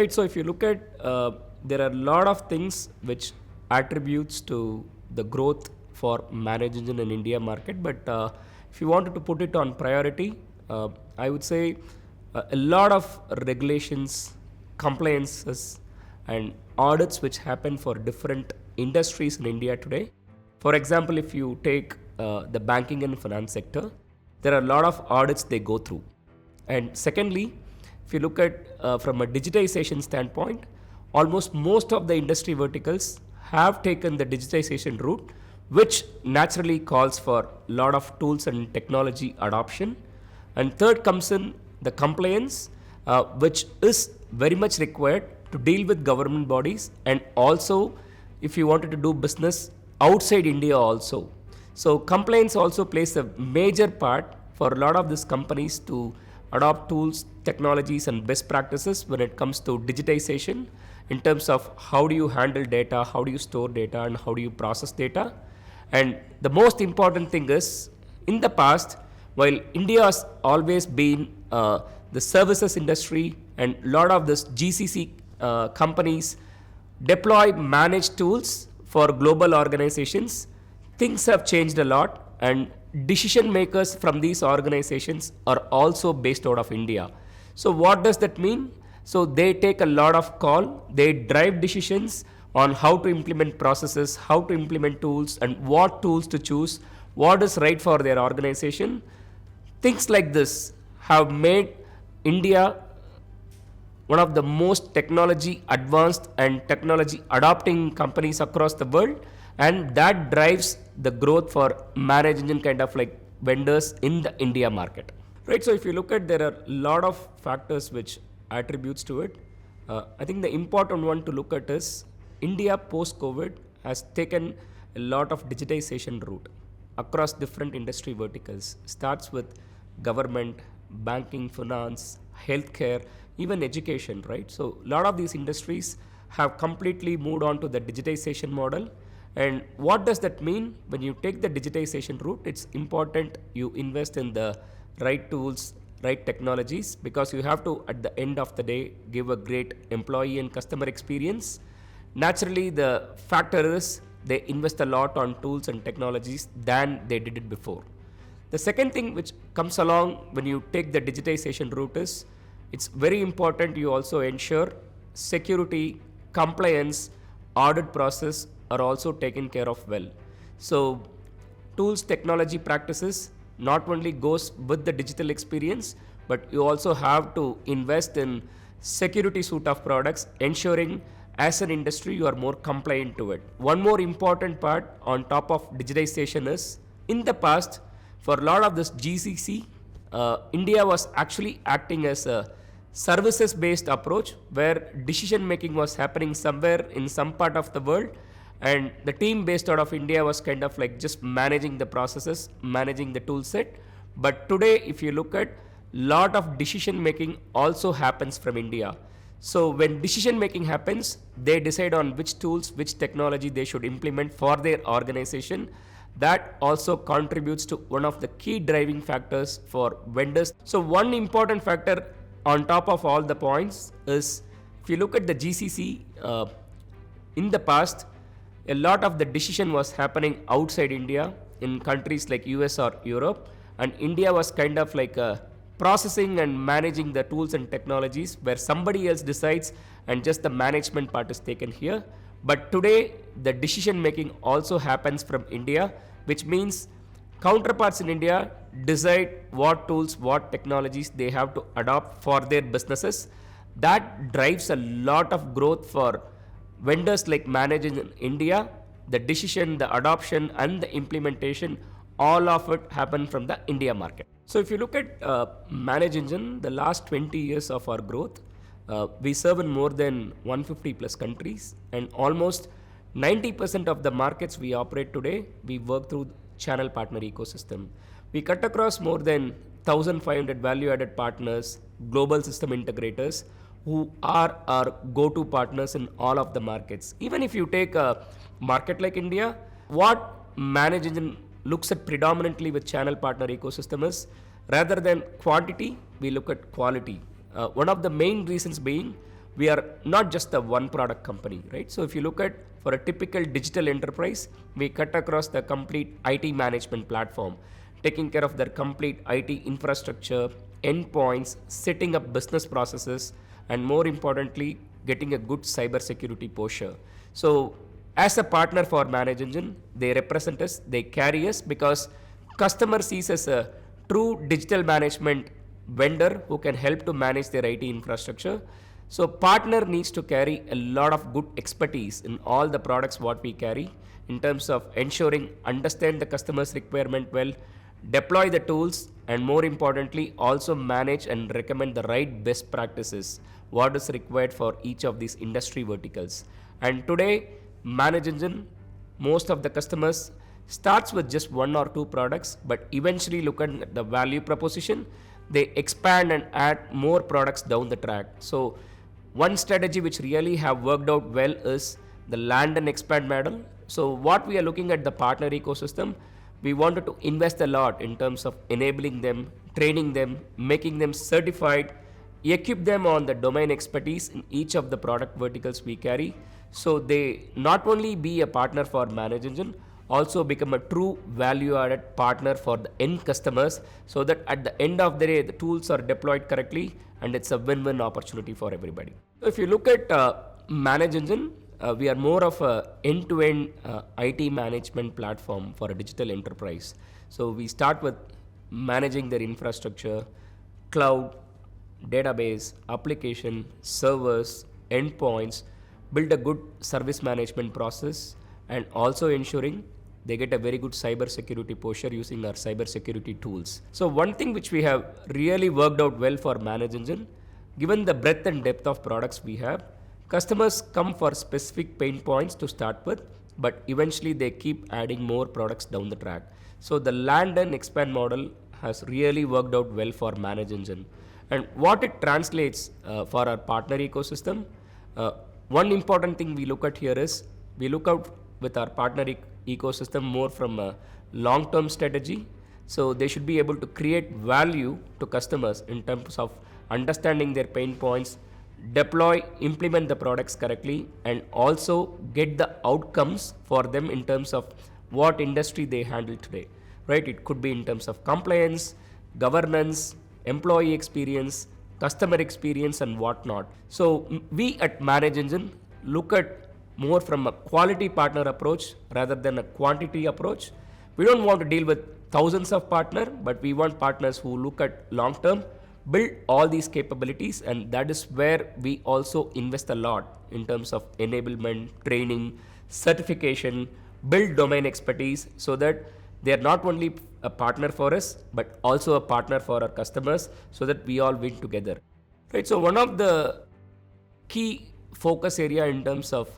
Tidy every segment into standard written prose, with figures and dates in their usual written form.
Right. So if you look at, there are a lot of things which attributes to the growth for ManageEngine in India market. But if you wanted to put it on priority, I would say a lot of regulations, compliances, and audits which happen for different industries in India today. For example, if you take the banking and finance sector, there are a lot of audits they go through. And secondly, if you look at from a digitization standpoint, almost most of the industry verticals have taken the digitization route, which naturally calls for a lot of tools and technology adoption. And third comes in the compliance, which is very much required to deal with government bodies, and also if you wanted to do business outside India also. So compliance also plays a major part for a lot of these companies to adopt tools, technologies, and best practices when it comes to digitization in terms of how do you handle data, how do you store data, and how do you process data. And the most important thing is, in the past, while India has always been the services industry, and a lot of this GCC companies deploy managed tools for global organizations, things have changed a lot, and decision makers from these organizations are also based out of India. So what does that mean? So they take a lot of call, they drive decisions on how to implement processes, how to implement tools, and what tools to choose, what is right for their organization. Things like this have made India one of the most technology advanced and technology adopting companies across the world, and that drives the growth for ManageEngine kind of like vendors in the India market. Right. So if you look at, there are a lot of factors which attributes to it. I think the important one to look at is India post-COVID has taken a lot of digitization route across different industry verticals. Starts with government, banking, finance, healthcare, even education, right? So a lot of these industries have completely moved on to the digitization model. And what does that mean? When you take the digitization route, it's important you invest in the right tools, right technologies, because you have to, at the end of the day, give a great employee and customer experience. Naturally, the factor is they invest a lot on tools and technologies than they did it before. The second thing which comes along when you take the digitization route is, it's very important you also ensure security, compliance, audit process are also taken care of well. So tools, technology practices not only goes with the digital experience, but you also have to invest in security suite of products, ensuring as an industry you are more compliant to it. One more important part on top of digitization is, in the past, for a lot of this GCC, India was actually acting as a services based approach where decision making was happening somewhere in some part of the world, and the team based out of India was kind of like just managing the processes, managing the tool set. But today, if you look at, lot of decision making also happens from India. So when decision making happens, they decide on which tools, which technology they should implement for their organization. That also contributes to one of the key driving factors for vendors. So one important factor on top of all the points is, if you look at the GCC, in the past, a lot of the decision was happening outside India in countries like US or Europe, and India was kind of like processing and managing the tools and technologies where somebody else decides and just the management part is taken here. But today, the decision making also happens from India, which means counterparts in India decide what tools, what technologies they have to adopt for their businesses. That drives a lot of growth for vendors like ManageEngine in India. The decision, the adoption, and the implementation, all of it happen from the India market. So if you look at ManageEngine, the last 20 years of our growth, we serve in more than 150 plus countries, and almost 90% of the markets we operate today, we work through channel partner ecosystem. We cut across more than 1,500 value-added partners, global system integrators, who are our go-to partners in all of the markets. Even if you take a market like India, what ManageEngine looks at predominantly with channel partner ecosystem is, rather than quantity, we look at quality. One of the main reasons being, we are not just a one product company, right? So if you look at for a typical digital enterprise, we cut across the complete IT management platform, taking care of their complete IT infrastructure, endpoints, setting up business processes, and more importantly, getting a good cybersecurity posture. So as a partner for ManageEngine, they represent us, they carry us because customer sees us a true digital management vendor who can help to manage their IT infrastructure. So partner needs to carry a lot of good expertise in all the products what we carry in terms of ensuring understand the customer's requirement well, deploy the tools, and more importantly also manage and recommend the right best practices what is required for each of these industry verticals. And today ManageEngine, most of the customers starts with just one or two products, but eventually look at the value proposition, they expand and add more products down the track. So one strategy which really have worked out well is the land and expand model. So what we are looking at the partner ecosystem, we wanted to invest a lot in terms of enabling them, training them, making them certified, equip them on the domain expertise in each of the product verticals we carry. So they not only be a partner for ManageEngine, also become a true value added partner for the end customers, so that at the end of the day the tools are deployed correctly and it's a win-win opportunity for everybody. So if you look at ManageEngine, we are more of a end-to-end IT management platform for a digital enterprise. So we start with managing their infrastructure, cloud, database, application, servers, endpoints, build a good service management process, and also ensuring they get a very good cybersecurity posture using our cybersecurity tools. So one thing which we have really worked out well for ManageEngine, given the breadth and depth of products we have, customers come for specific pain points to start with, but eventually they keep adding more products down the track. So the land and expand model has really worked out well for ManageEngine. And what it translates for our partner ecosystem, one important thing we look at here is we look out with our partner ecosystem more from a long-term strategy. So they should be able to create value to customers in terms of understanding their pain points, deploy, implement the products correctly, and also get the outcomes for them in terms of what industry they handle today, right? It could be in terms of compliance, governance, employee experience, customer experience, and whatnot. So we at ManageEngine look at more from a quality partner approach rather than a quantity approach. We don't want to deal with thousands of partners, but we want partners who look at long term, build all these capabilities, and that is where we also invest a lot in terms of enablement, training, certification, build domain expertise, so that they are not only a partner for us, but also a partner for our customers, so that we all win together. Right. So one of the key focus area in terms of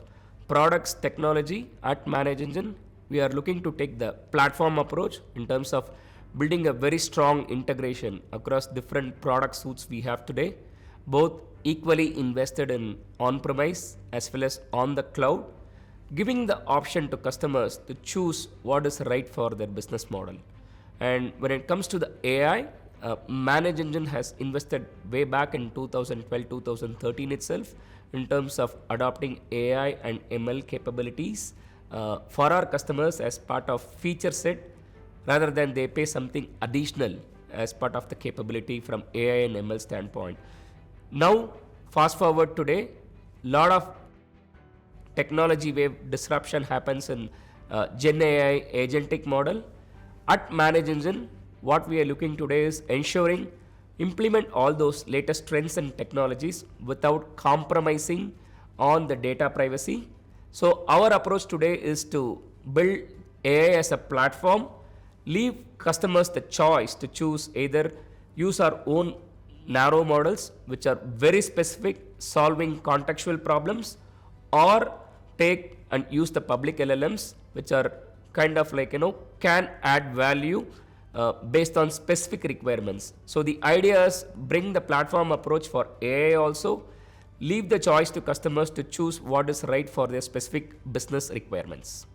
products technology at ManageEngine, we are looking to take the platform approach in terms of building a very strong integration across different product suites we have today, both equally invested in on-premise as well as on the cloud, giving the option to customers to choose what is right for their business model. And when it comes to the AI, ManageEngine has invested way back in 2012-2013 itself in terms of adopting AI and ML capabilities for our customers as part of feature set, rather than they pay something additional as part of the capability from AI and ML standpoint. Now, fast forward today, lot of technology wave disruption happens in Gen AI agentic model. At ManageEngine, what we are looking today is ensuring implement all those latest trends and technologies without compromising on the data privacy. So our approach today is to build AI as a platform, leave customers the choice to choose either use our own narrow models, which are very specific, solving contextual problems, or take and use the public LLMs, which are kind of like, can add value based on specific requirements. So the idea is bring the platform approach for AI also, leave the choice to customers to choose what is right for their specific business requirements.